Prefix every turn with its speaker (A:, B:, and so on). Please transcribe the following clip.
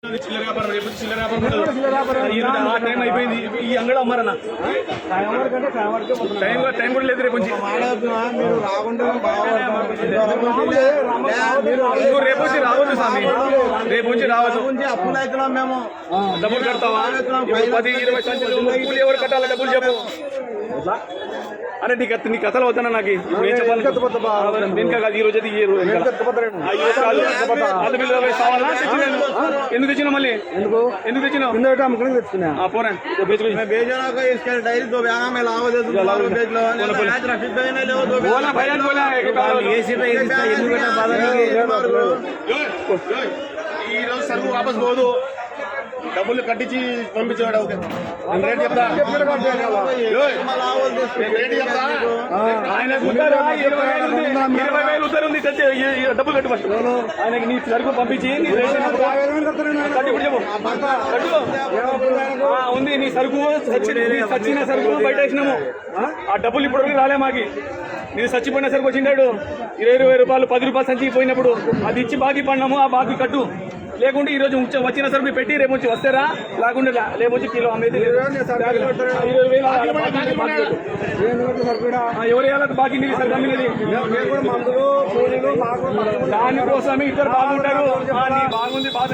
A: చిల్లర వ్యాపారం రేపు చిల్లర వ్యాపారం ఆ టైం అయిపోయింది. ఈ అంగడి అమ్మారన్న టైం కూడా లేదు. రేపు రేపు వచ్చి రావద్దు స్వామి, రేపు నుంచి రావద్దు.
B: అప్పులు అవుతున్నాం మేము.
A: డబ్బులు కడతావా? 10-20 సంచులు డబ్బులు ఎవరు కట్టాలి? డబ్బులు చెప్పు. అరే నీ కథలు అవుతానా? నాకు ఇప్పుడు ఏం చెప్పాలి? వెనుక కాదు, ఈ రోజు అయితే ఈ రోజు ఎందుకు తెచ్చినావు? మళ్ళీ ఎందుకు తెచ్చినావు? పోరా
B: डायरी दो बयाना में लाओ दे दो लाओ भेज लो ट्रैफिक पे नहीं ले दो
A: बोला भैया बोला
B: एसी पे ఎందుకు బాధ
A: ఈ రోజు సరుకు వాపస్ పోదు. డబ్బులు కట్టించి పంపించేవాడు. రేట్ చెప్తా, రేట్ చెప్తా. ఆయన 20,000 ఉత్తరం ఉంది. డబ్బులు కట్టు ఫస్ట్. ఆయనకి నీ సరుకు పంపించి ఉంది. నీ సరుకు సచ్చిన సరుకు బయట వేసినాము. ఆ డబ్బులు ఇప్పుడు రాలే మాకి. నేను చచ్చిపోయిన సరుకు వచ్చిండాడు 20 రూపాయలు 10 రూపాయలు సంచికి పోయినప్పుడు అది ఇచ్చి బాకీ పడినాము. ఆ బాకీ కట్టు. లేకుంటే ఈ రోజు వచ్చిన సరుకు పెట్టి రేపు వచ్చి వస్తారా? లేకుంటే లేకపోతే కిలో అమ్మేది. ఎవరు వేయాలి బాకీ? నీకు సరుకు అమ్మినది దానికోసమే ఇద్దరు బాగుంటారు. బాగుంది బాధ